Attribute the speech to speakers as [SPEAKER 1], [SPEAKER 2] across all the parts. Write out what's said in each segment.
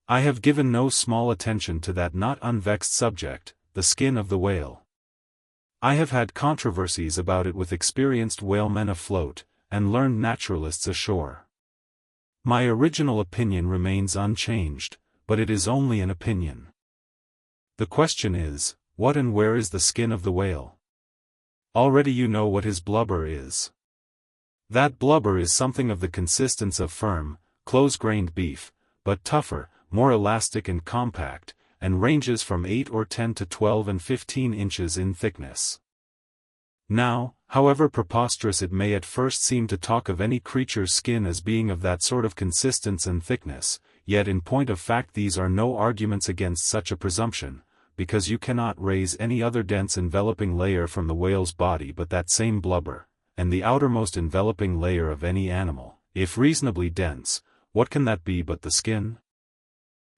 [SPEAKER 1] I have given no small attention to that not unvexed subject, the skin of the whale. I have had controversies about it with experienced whalemen afloat, and learned naturalists ashore. My original opinion remains unchanged, but it is only an opinion. The question is, what and where is the skin of the whale? Already you know what his blubber is. That blubber is something of the consistence of firm, close-grained beef, but tougher, more elastic and compact, and ranges from 8 or 10 to 12 and 15 inches in thickness. Now, however preposterous it may at first seem to talk of any creature's skin as being of that sort of consistence and thickness, yet in point of fact these are no arguments against such a presumption, because you cannot raise any other dense enveloping layer from the whale's body but that same blubber, and the outermost enveloping layer of any animal, if reasonably dense, what can that be but the skin?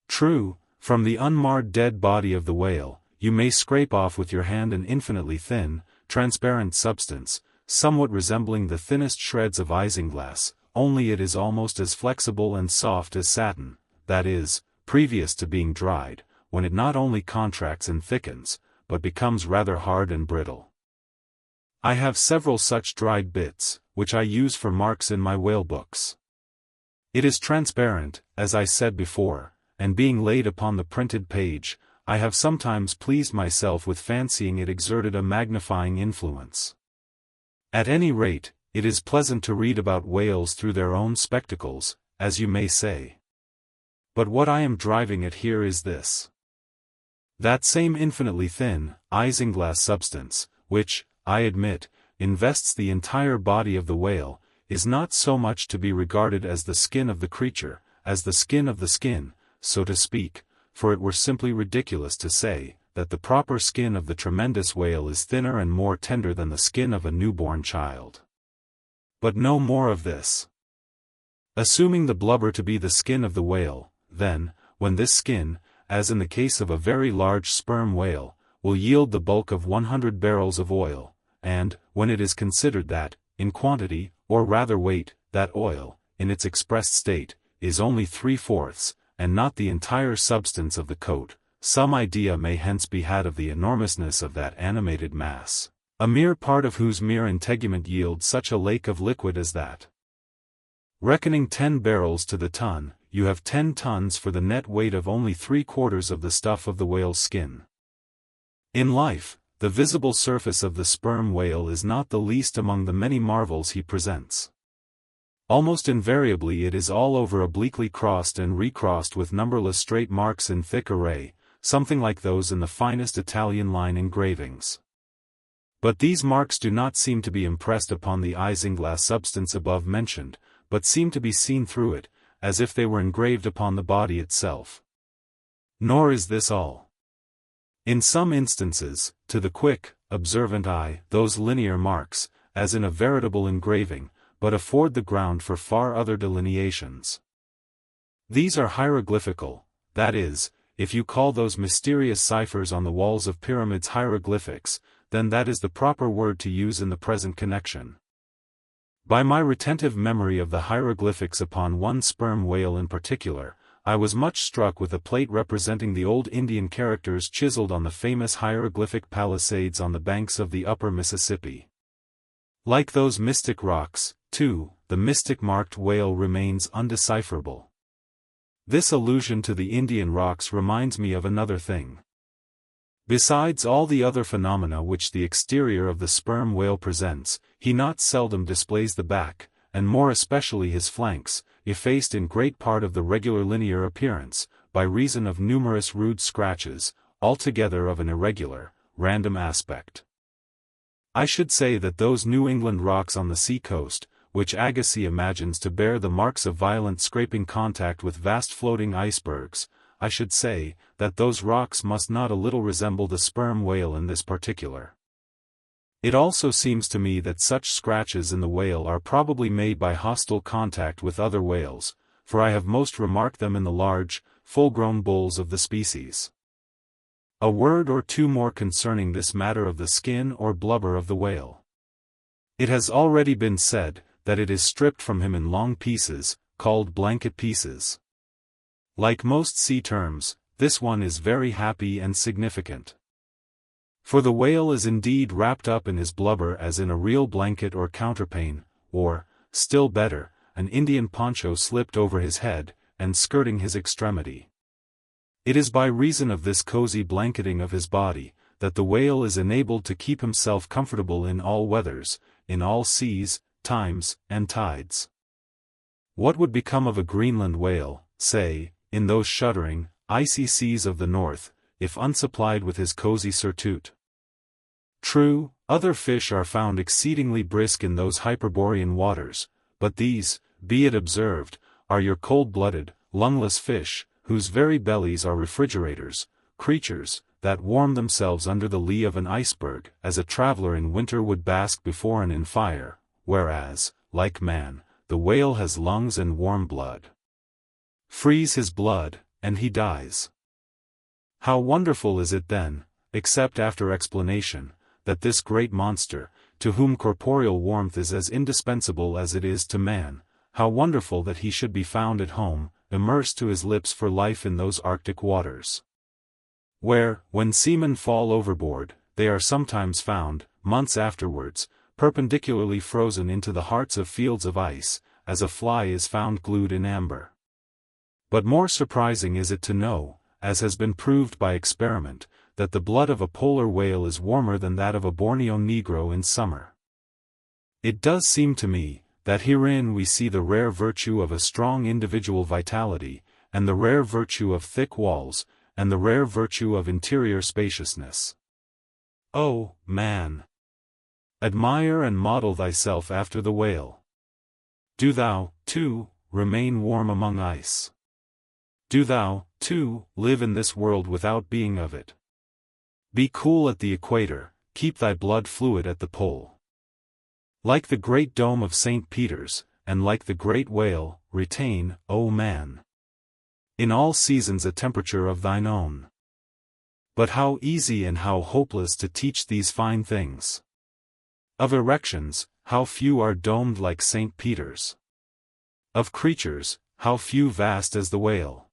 [SPEAKER 1] True, from the unmarred dead body of the whale, you may scrape off with your hand an infinitely thin, transparent substance, somewhat resembling the thinnest shreds of isinglass, only it is almost as flexible and soft as satin, that is, previous to being dried, when it not only contracts and thickens, but becomes rather hard and brittle. I have several such dried bits, which I use for marks in my whale books. It is transparent, as I said before, and being laid upon the printed page, I have sometimes pleased myself with fancying it exerted a magnifying influence. At any rate, it is pleasant to read about whales through their own spectacles, as you may say. But what I am driving at here is this. That same infinitely thin, isinglass substance, which, I admit, invests the entire body of the whale, is not so much to be regarded as the skin of the creature, as the skin of the skin, so to speak, for it were simply ridiculous to say, that the proper skin of the tremendous whale is thinner and more tender than the skin of a newborn child. But no more of this. Assuming the blubber to be the skin of the whale, then, when this skin, as in the case of a very large sperm whale, will yield the bulk of 100 barrels of oil, and, when it is considered that, in quantity, or rather weight, that oil, in its expressed state, is only 3/4, and not the entire substance of the coat, some idea may hence be had of the enormousness of that animated mass, a mere part of whose mere integument yields such a lake of liquid as that. Reckoning 10 barrels to the ton, you have 10 tons for the net weight of only 3/4 of the stuff of the whale's skin. In life, the visible surface of the sperm whale is not the least among the many marvels he presents. Almost invariably it is all over obliquely crossed and recrossed with numberless straight marks in thick array, something like those in the finest Italian line engravings. But these marks do not seem to be impressed upon the isinglass substance above mentioned, but seem to be seen through it, as if they were engraved upon the body itself. Nor is this all. In some instances, to the quick, observant eye, those linear marks, as in a veritable engraving, but afford the ground for far other delineations. These are hieroglyphical, that is, if you call those mysterious ciphers on the walls of pyramids hieroglyphics, then that is the proper word to use in the present connection. By my retentive memory of the hieroglyphics upon one sperm whale in particular, I was much struck with a plate representing the old Indian characters chiseled on the famous hieroglyphic palisades on the banks of the upper Mississippi. Like those mystic rocks, too, the mystic marked whale remains undecipherable. This allusion to the Indian rocks reminds me of another thing. Besides all the other phenomena which the exterior of the sperm whale presents, he not seldom displays the back, and more especially his flanks, effaced in great part of the regular linear appearance, by reason of numerous rude scratches, altogether of an irregular, random aspect. I should say that those New England rocks on the sea-coast, which Agassiz imagines to bear the marks of violent scraping contact with vast floating icebergs, I should say, that those rocks must not a little resemble the sperm whale in this particular. It also seems to me that such scratches in the whale are probably made by hostile contact with other whales, for I have most remarked them in the large, full-grown bulls of the species. A word or two more concerning this matter of the skin or blubber of the whale. It has already been said, that it is stripped from him in long pieces, called blanket pieces. Like most sea terms, this one is very happy and significant. For the whale is indeed wrapped up in his blubber as in a real blanket or counterpane, or, still better, an Indian poncho slipped over his head, and skirting his extremity. It is by reason of this cozy blanketing of his body, that the whale is enabled to keep himself comfortable in all weathers, in all seas, times, and tides. What would become of a Greenland whale, say, in those shuddering, icy seas of the north, if unsupplied with his cozy surtout? True, other fish are found exceedingly brisk in those Hyperborean waters, but these, be it observed, are your cold-blooded, lungless fish, whose very bellies are refrigerators, creatures, that warm themselves under the lee of an iceberg, as a traveler in winter would bask before an inn fire, whereas, like man, the whale has lungs and warm blood. Freeze his blood, and he dies. How wonderful is it then, except after explanation, that this great monster, to whom corporeal warmth is as indispensable as it is to man, how wonderful that he should be found at home, immersed to his lips for life in those Arctic waters, where, when seamen fall overboard, they are sometimes found, months afterwards, perpendicularly frozen into the hearts of fields of ice, as a fly is found glued in amber. But more surprising is it to know, as has been proved by experiment, that the blood of a polar whale is warmer than that of a Borneo negro in summer. It does seem to me, that herein we see the rare virtue of a strong individual vitality, and the rare virtue of thick walls, and the rare virtue of interior spaciousness. Oh, man! Admire and model thyself after the whale. Do thou, too, remain warm among ice. Do thou, too, live in this world without being of it. Be cool at the equator, keep thy blood fluid at the pole. Like the great dome of St. Peter's, and like the great whale, retain, O man, in all seasons a temperature of thine own. But how easy and how hopeless to teach these fine things. Of erections, how few are domed like St. Peter's. Of creatures, how few vast as the whale.